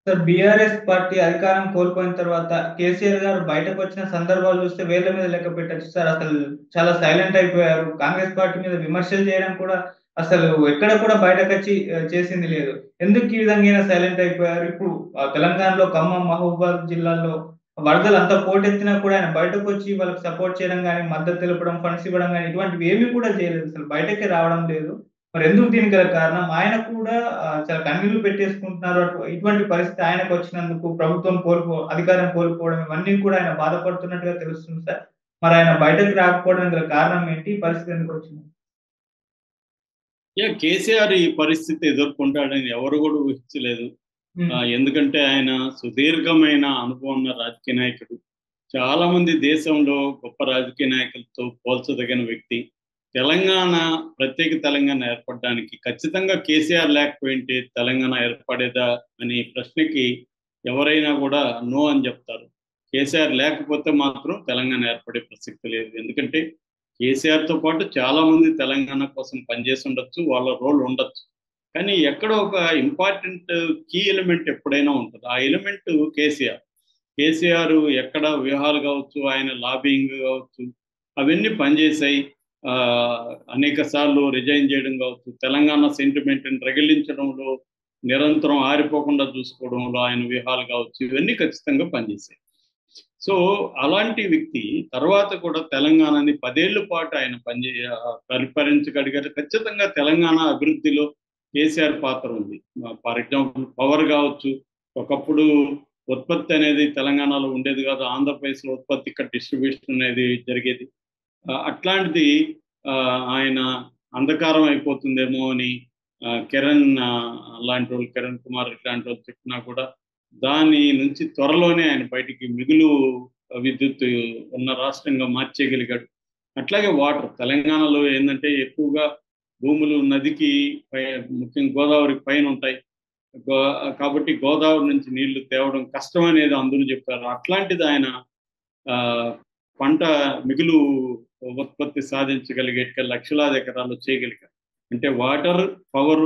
Sir BRS party అధికారం కోల్పోయిన తర్వాత కేసీఆర్ గారు బయటకొచ్చిన సందర్భాలు చూస్తే వేళ్ళ మీద లెక్క పెట్టొచ్చు సార్. అసలు చాలా సైలెంట్ అయిపోయారు. కాంగ్రెస్ పార్టీ మీద విమర్శలు చేయడం కూడా అసలు ఎక్కడ కూడా బయటకొచ్చి చేసింది లేదు. ఎందుకు ఈ విధంగా ఈయన సైలెంట్ అయిపోయారు? ఇప్పుడు తెలంగాణలో ఖమ్మం, మహబూబాబాద్ జిల్లాల్లో వరదలు అంత పోటెత్తినా కూడా ఆయన బయటకొచ్చి వాళ్ళకి సపోర్ట్ చేయడం గాని, మద్దతు తెలపడం, ఫండ్స్ ఇవ్వడం గాని ఇటువంటివి ఏమి కూడా చేయలేదు. అసలు బయటకే రావడం లేదు. మరెందుకు దీనికి గల కారణం? ఆయన కూడా చాలా కన్నీళ్లు పెట్టేసుకుంటున్నారు. ఇటువంటి పరిస్థితి ఆయనకొచ్చినందుకు ప్రభుత్వం అధికారం కోల్పోవడం ఇవన్నీ కూడా ఆయన బాధపడుతున్నట్టుగా తెలుస్తుంది సార్. మరాయన బయటకి రాకపోవడానికి గల కారణం ఏంటి? ఈ పరిస్థితి ఎందుకొచ్చింది? కేసీఆర్ ఈ పరిస్థితి ఎదుర్కొంటాడని ఎవరు కూడా ఊహించలేదు. హ్మ్. ఎందుకంటే ఆయన సుదీర్ఘమైన అనుభవం ఉన్న రాజకీయ నాయకుడు. చాలా మంది దేశంలో గొప్ప రాజకీయ నాయకులతో పోల్చదగిన వ్యక్తి. తెలంగాణ ప్రత్యేక తెలంగాణ ఏర్పడడానికి ఖచ్చితంగా కేసీఆర్ లేకపోయింటే తెలంగాణ ఏర్పడేదా అనే ప్రశ్నకి ఎవరైనా కూడా నో అని చెప్తారు. కేసీఆర్ లేకపోతే మాత్రం తెలంగాణ ఏర్పడే ప్రసక్తి లేదు. ఎందుకంటే కేసీఆర్‌తో పాటు చాలా మంది తెలంగాణ కోసం పనిచేసి ఉండొచ్చు. వాళ్ళ రోల్ ఉండొచ్చు. కానీ ఎక్కడో ఒక ఇంపార్టెంట్ కీ ఎలిమెంట్ ఎప్పుడైనా ఉంటది. ఆ ఎలిమెంట్ కేసీఆర్. కేసీఆర్ ఎక్కడ వ్యూహాలు కావచ్చు, ఆయన లాబింగ్ కావచ్చు, అవన్నీ పనిచేశాయి. అనేక సార్లు రిజైన్ చేయడం కావచ్చు, తెలంగాణ సెంటిమెంట్‌ని రగిలించడంలో నిరంతరం ఆరిపోకుండా చూసుకోవడంలో ఆయన వ్యూహాలు కావచ్చు, ఇవన్నీ ఖచ్చితంగా పనిచేశాయి. సో, అలాంటి వ్యక్తి తర్వాత కూడా తెలంగాణని 10 ఏళ్ల పాటు ఆయన పరిపాలించగలిగారు. ఖచ్చితంగా తెలంగాణ అభివృద్ధిలో కేసీఆర్ పాత్ర ఉంది. ఫర్ ఎగ్జాంపుల్ పవర్ కావచ్చు, ఒకప్పుడు ఉత్పత్తి అనేది తెలంగాణలో ఉండేది కాదు. ఆంధ్రప్రదేశ్‌లో ఉత్పత్తి, ఇక్కడ డిస్ట్రిబ్యూషన్ అనేది జరిగేది. అట్లాంటిది ఆయన అంధకారం అయిపోతుందేమో అని కిరణ్ లాంటోళ్ళు, కిరణ్ కుమార్ ఇట్లాంటోళ్ళు చెప్పినా కూడా దాని నుంచి త్వరలోనే ఆయన బయటికి మిగులు విద్యుత్ ఉన్న రాష్ట్రంగా మార్చేయగలిగాడు. అట్లాగే వాటర్ తెలంగాణలో ఏందంటే ఎక్కువగా భూములు నదికి ముఖ్యంగా గోదావరికి పైన ఉంటాయి. గో కాబట్టి గోదావరి నుంచి నీళ్లు తేవడం కష్టం అనేది అందరూ చెప్పారు. అట్లాంటిది ఆయన ఆహ్, పంట మిగులు ఉత్పత్తి సాధించగలిగే లక్షలాది ఎకరాలు చేయగలిగారు. అంటే వాటర్, పవర్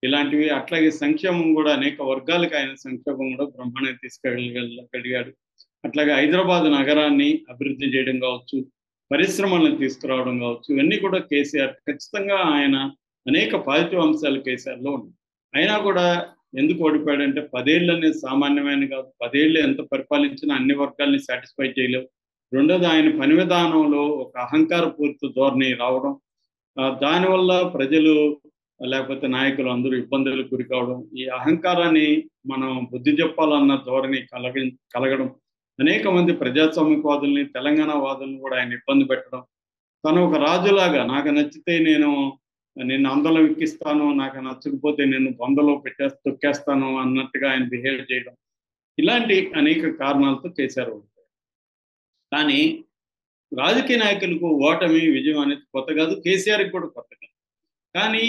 ఇలాంటివి అట్లాగే సంక్షేమం కూడా అనేక వర్గాలకు ఆయన సంక్షేమం కూడా బ్రహ్మాండంగా తీసుకెళ్ళగలిగాడు. అట్లాగే హైదరాబాద్ నగరాన్ని అభివృద్ధి చేయడం కావచ్చు, పరిశ్రమలను తీసుకురావడం కావచ్చు, ఇవన్నీ కూడా కేసీఆర్ ఖచ్చితంగా ఆయన అనేక పాజిటివ్ అంశాలు కేసీఆర్‌లో ఉన్నాయి. అయినా కూడా ఎందుకు ఓడిపోయాడంటే 10 ఏళ్ళు అనేది సామాన్యమైనది కాదు. 10 ఏళ్ళు ఎంత పరిపాలించినా అన్ని వర్గాల్ని సాటిస్ఫై చేయలేవు. రెండోది ఆయన పని విధానంలో ఒక అహంకారపూరిత ధోరణి రావడం. దానివల్ల ప్రజలు లేకపోతే నాయకులు అందరూ ఇబ్బందులకు గురి కావడం. ఈ అహంకారాన్ని మనం బుద్ధి చెప్పాలన్న ధోరణి కలగడం. అనేక మంది ప్రజాస్వామ్యవాదుల్ని, తెలంగాణ వాదుల్ని కూడా ఆయన ఇబ్బంది పెట్టడం. తను ఒక రాజులాగా నాకు నచ్చితే నిన్ను అందులో ఎక్కిస్తాను, నాకు నచ్చకపోతే నేను బొందలో తొక్కేస్తాను అన్నట్టుగా ఆయన బిహేవ్ చేయడం. ఇలాంటి అనేక కారణాలతో చేశారు. కానీ రాజకీయ నాయకులకు ఓటమి, విజయం అనేది కొత్త కాదు. కేసీఆర్‌కి కూడా కొత్త కాదు. కానీ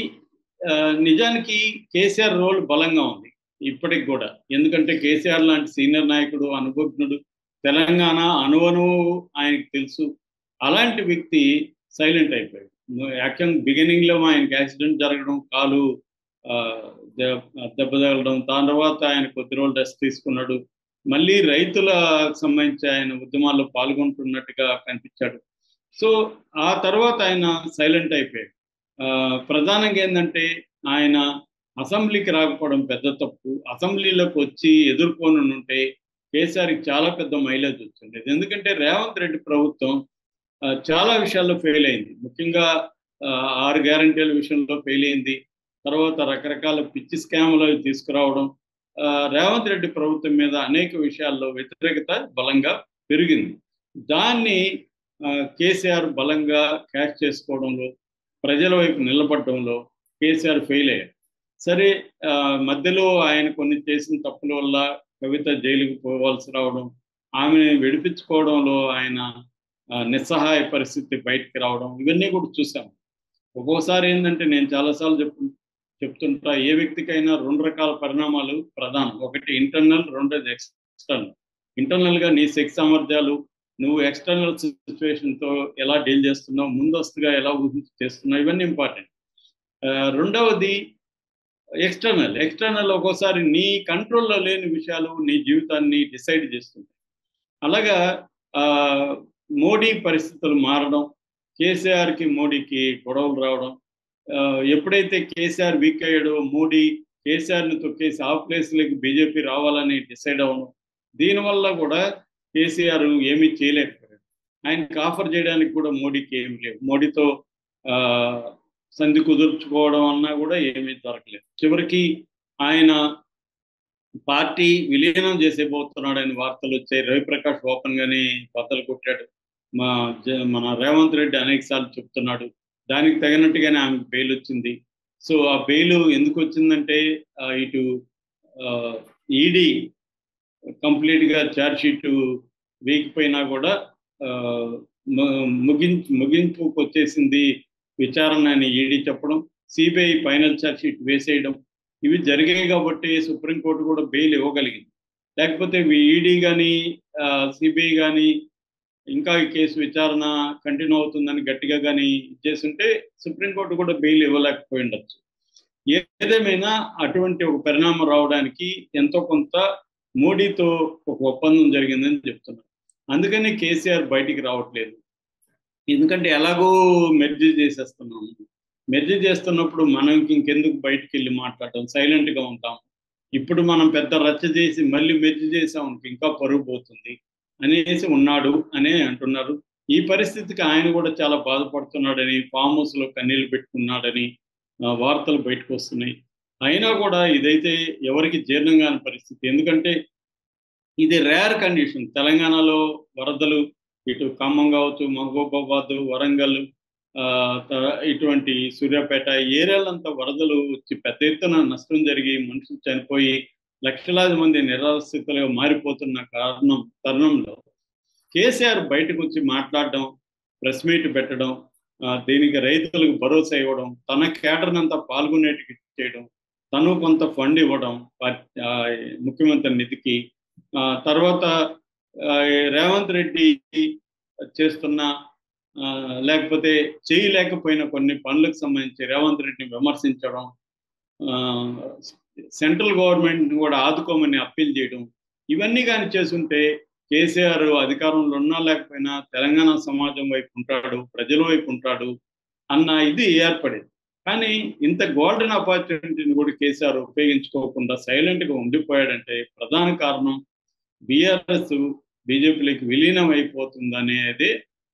నిజానికి కేసీఆర్ రోల్ బలంగా ఉంది ఇప్పటికి కూడా. ఎందుకంటే కేసీఆర్ లాంటి సీనియర్ నాయకుడు, అనుభవజ్ఞుడు, తెలంగాణ అణువణువు ఆయనకు తెలుసు. అలాంటి వ్యక్తి సైలెంట్ అయిపోయాడు. యాక్చువల్‌గా బిగినింగ్‌లో ఆయనకి యాక్సిడెంట్ జరగడం, కాలు దెబ్బ తగలడం, దాని తర్వాత ఆయన కొద్ది రోజులు రెస్ట్ తీసుకున్నాడు. మళ్ళీ రైతులకు సంబంధించి ఆయన ఉద్యమాల్లో పాల్గొంటున్నట్టుగా కనిపించాడు. సో, ఆ తర్వాత ఆయన సైలెంట్ అయిపోయాడు. ప్రధానంగా ఏందంటే ఆయన అసెంబ్లీకి రాకపోవడం పెద్ద తప్పు. అసెంబ్లీలోకి వచ్చి ఎదుర్కొనుంటే కేసీఆర్‌కి చాలా పెద్ద మైలేజ్ వచ్చిండేది. ఎందుకంటే రేవంత్ రెడ్డి ప్రభుత్వం చాలా విషయాల్లో ఫెయిల్ అయింది. ముఖ్యంగా 6 గ్యారంటీల విషయంలో ఫెయిల్ అయింది. తర్వాత రకరకాల పిచ్చి స్కామ్‌లు తీసుకురావడం. రేవంత్ రెడ్డి ప్రభుత్వం మీద అనేక విషయాల్లో వ్యతిరేకత బలంగా పెరిగింది. దాన్ని కేసీఆర్ బలంగా క్యాచ్ చేసుకోవడంలో, ప్రజల వైపు నిలబడడంలో కేసీఆర్ ఫెయిల్ అయ్యారు. సరే, మధ్యలో ఆయన కొన్ని చేసిన తప్పుల వల్ల కవిత జైలుకి పోవాల్సి రావడం, ఆమెను విడిపించుకోవడంలో ఆయన నిస్సహాయ పరిస్థితి బయటికి రావడం, ఇవన్నీ కూడా చూసాం. ఒక్కోసారి ఏందంటే నేను చాలా సార్లు చెప్తుంటా, ఏ వ్యక్తికైనా 2 రకాల పరిణామాలు ప్రధానం. ఒకటి ఇంటర్నల్, రెండోది ఎక్స్‌టర్నల్. ఇంటర్నల్‌గా నీ శక్తి సామర్థ్యాలు, నువ్వు ఎక్స్‌టర్నల్ సిట్యుయేషన్‌తో ఎలా డీల్ చేస్తున్నావు, ముందస్తుగా ఎలా ఊహించి చేస్తున్నావు, ఇవన్నీ ఇంపార్టెంట్. రెండవది ఎక్స్టర్నల్ ఒక్కోసారి నీ కంట్రోల్లో లేని విషయాలు నీ జీవితాన్ని డిసైడ్ చేస్తుంది. అలాగా ఆ, మోడీ పరిస్థితులు మారడం, కేసీఆర్కి మోడీకి గొడవలు రావడం, ఆ, ఎప్పుడైతే కేసీఆర్ వీక్ అయ్యాడో మోడీ కేసీఆర్ని తొక్కేసి ఆ ప్లేస్లోకి బీజేపీ రావాలని డిసైడ్ అవ్వడం, దీనివల్ల కూడా కేసీఆర్ ఏమీ చేయలేకపోయాడు. ఆయనకి ఆఫర్ చేయడానికి కూడా మోడీకి ఏమీ లేవు. మోడీతో ఆ, సంధి కుదుర్చుకోవడం అన్నా కూడా ఏమీ దొరకలేదు. చివరికి ఆయన పార్టీ విలీనం చేసేపోతున్నాడని వార్తలు వచ్చాయి. రవిప్రకాష్ ఓపెన్ గానే బద్దలు కొట్టాడు. మన రేవంత్ రెడ్డి అనేక సార్లు చెప్తున్నాడు. దానికి తగినట్టుగానే ఆమెకు బెయిల్ వచ్చింది. సో ఆ బెయిల్ ఎందుకు వచ్చిందంటే ఇటు ఈడీ కంప్లీట్ గా ఛార్జ్ షీట్ వేయకపోయినా కూడా ఆ, ముగింపుకు వచ్చేసింది విచారణ అని ఈడీ చెప్పడం, సిబిఐ ఫైనల్ ఛార్జ్ షీట్ వేసేయడం, ఇవి జరిగాయి కాబట్టి సుప్రీంకోర్టు కూడా బెయిల్ ఇవ్వగలిగింది. లేకపోతే ఈడీ కానీ సిబిఐ కానీ ఇంకా ఈ కేసు విచారణ కంటిన్యూ అవుతుందని గట్టిగా కానీ చేస్తుంటే సుప్రీంకోర్టు కూడా బెయిల్ ఇవ్వలేకపోయి ఉండొచ్చు. ఏదేమైనా అటువంటి ఒక పరిణామం రావడానికి ఎంతో కొంత మోడీతో ఒక ఒప్పందం జరిగిందని చెప్తున్నారు. అందుకని కేసీఆర్ బయటికి రావట్లేదు. ఎందుకంటే ఎలాగో మెర్జ్ చేసేస్తున్నాము. మెర్జ్ చేస్తున్నప్పుడు మనం ఇంకెందుకు బయటికి వెళ్ళి మాట్లాడటం, సైలెంట్గా ఉంటాం. ఇప్పుడు మనం పెద్ద రచ్చ చేసి మళ్ళీ మెర్జ్ చేసాం ఇంకా పరుగు పోతుంది అనేసి ఉన్నాడు అనే అంటున్నారు. ఈ పరిస్థితికి ఆయన కూడా చాలా బాధపడుతున్నాడని, ఫామ్ హౌస్లో కన్నీళ్లు పెట్టుకున్నాడని వార్తలు బయటకు వస్తున్నాయి. అయినా కూడా ఇదైతే ఎవరికి జీర్ణం కాని పరిస్థితి. ఎందుకంటే ఇది రేర్ కండిషన్. తెలంగాణలో వరదలు, ఇటు ఖమ్మం కావచ్చు, మహబూబాబాద్, వరంగల్, ఇటువంటి సూర్యాపేట ఏరియాలంతా వరదలు వచ్చి పెద్ద ఎత్తున నష్టం జరిగి మనుషులు చనిపోయి లక్షలాది మంది నిరాశ్రితులుగా మారిపోతున్న తరుణంలో కేసీఆర్ బయటకు వచ్చి మాట్లాడడం, ప్రెస్ మీట్ పెట్టడం, దీనికి రైతులకు భరోసా ఇవ్వడం, తన కేటర్నంతా పాల్గొనేటికి చేయడం, తను కొంత ఫండ్ ఇవ్వడం ముఖ్యమంత్రి నిధికి, తర్వాత రేవంత్ రెడ్డి చేస్తున్న లేకపోతే చేయలేకపోయిన కొన్ని పనులకు సంబంధించి రేవంత్ రెడ్డిని విమర్శించడం, సెంట్రల్ గవర్నమెంట్ కూడా ఆదుకోమని అప్పీల్ చేయడం, ఇవన్నీ కానీ చేస్తుంటే కేసీఆర్ అధికారంలో ఉన్నా లేకపోయినా తెలంగాణ సమాజం వైపు ఉంటాడు, ప్రజల వైపు ఉంటాడు అన్న ఇది ఏర్పడేది. కానీ ఇంత గోల్డెన్ ఆపర్చునిటీని కూడా కేసీఆర్ ఉపయోగించుకోకుండా సైలెంట్గా ఉండిపోయాడంటే ప్రధాన కారణం బీఆర్ఎస్ బీజేపీలోకి విలీనం అయిపోతుందనేది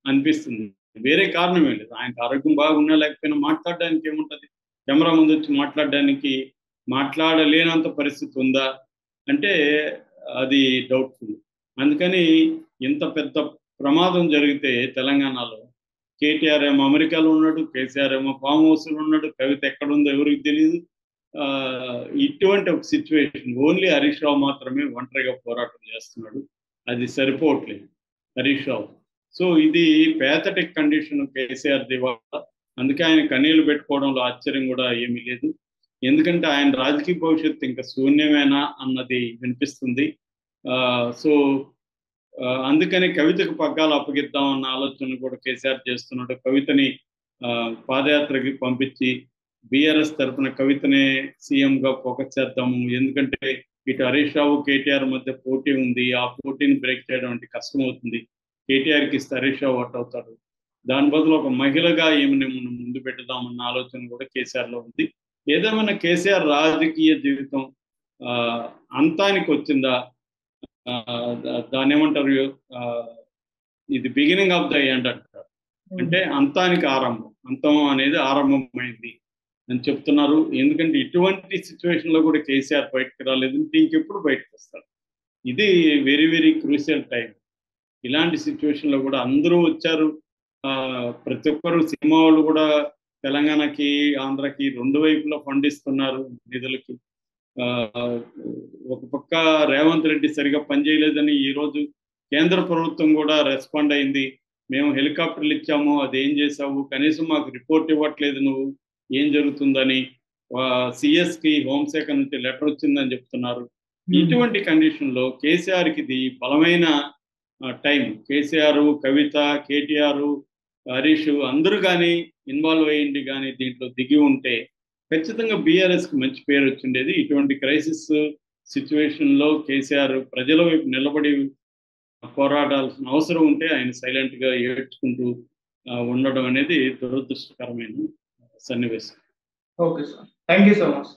అనిపిస్తుంది. వేరే కారణం ఏం లేదు. ఆయనకు ఆరోగ్యం బాగున్నా లేకపోయినా మాట్లాడడానికి ఏముంటుంది? కెమెరా ముందు వచ్చి మాట్లాడలేనంత పరిస్థితి ఉందా అంటే అది డౌట్ఫుల్. అందుకని ఇంత పెద్ద ప్రమాదం జరిగితే తెలంగాణలో కేటీఆర్ ఏమో అమెరికాలో ఉన్నాడు, కేసీఆర్ ఏమో ఫామ్ హౌస్లో ఉన్నాడు, కవిత ఎక్కడుందో ఎవరికి తెలియదు. ఇటువంటి ఒక సిచ్యువేషన్ ఓన్లీ హరీష్ రావు మాత్రమే ఒంటరిగా పోరాటం చేస్తున్నాడు. అది సరిపోవట్లేదు హరీష్ రావు. సో ఇది పేథటిక్ కండిషన్ కేసీఆర్ దివాళ. అందుకే ఆయన కన్నీళ్లు పెట్టుకోవడంలో ఆశ్చర్యం కూడా ఏమీ లేదు. ఎందుకంటే ఆయన రాజకీయ భవిష్యత్తు ఇంకా శూన్యమేనా అన్నది వినిపిస్తుంది. సో అందుకని కవితకు పగ్గాలు అప్పగిద్దామన్న ఆలోచన కూడా కేసీఆర్ చేస్తున్నాడు. కవితని పాదయాత్రకి పంపించి బీఆర్ఎస్ తరఫున కవితనే సీఎంగా ఫోకస్ చేద్దాము. ఎందుకంటే ఇటు హరీష్ రావు కేటీఆర్ మధ్య పోటీ ఉంది. ఆ పోటీని బ్రేక్ చేయడం అంటే కష్టం అవుతుంది. కేటీఆర్కి ఇస్తే హరీష్ రావు అవుట్ అవుతాడు. దాని బదులు ఒక మహిళగా ఏమని మనం ముందు పెట్టుదామన్న ఆలోచన కూడా కేసీఆర్లో ఉంది. ఏదేమైనా కేసీఆర్ రాజకీయ జీవితం అంతానికి వచ్చిందా, దాన్ని ఏమంటారు, ఇది బిగినింగ్ ఆఫ్ ద ఎండ్ అంటారు. అంటే అంతానికి ఆరంభం, అంతం అనేది ఆరంభమైంది అని చెప్తున్నారు. ఎందుకంటే ఇటువంటి సిచ్యువేషన్లో కూడా కేసీఆర్ బయటకు రాలేదు, ఇంకెప్పుడు బయటకు వస్తారు. ఇది వెరీ వెరీ క్రూషియల్ టైం. ఇలాంటి సిచ్యువేషన్లో కూడా అందరూ వచ్చారు. ప్రతి ఒక్కరు సినిమా వాళ్ళు కూడా తెలంగాణకి ఆంధ్రకి రెండు వైపులా ఫండ్ ఇస్తున్నారు నిధులకి. ఒక పక్క రేవంత్ రెడ్డి సరిగా పనిచేయలేదని ఈరోజు కేంద్ర ప్రభుత్వం కూడా రెస్పాండ్ అయింది. మేము హెలికాప్టర్లు ఇచ్చాము, అది ఏం చేసావు, కనీసం మాకు రిపోర్ట్ ఇవ్వట్లేదు, నువ్వు ఏం జరుగుతుందని సిఎస్కి హోంశాఖ నుంచి లెటర్ వచ్చిందని చెప్తున్నారు. ఇటువంటి కండిషన్లో కేసీఆర్కి ఇది బలమైన టైం. కేసీఆర్, కవిత, కేటీఆర్, హరీష్ అందరూ కానీ ఇన్వాల్వ్ అయ్యింది కానీ దీంట్లో దిగి ఉంటే ఖచ్చితంగా బీఆర్ఎస్ కి మంచి పేరు వచ్చిండేది. ఇటువంటి క్రైసిస్ సిచ్యువేషన్ లో కేసీఆర్ ప్రజల వైపు నిలబడి పోరాడాల్సిన అవసరం ఉంటే ఆయన సైలెంట్ గా ఏడ్చుకుంటూ ఉండడం అనేది దురదృష్టకరమైన సన్నివేశం. Okay sir, thank you so much.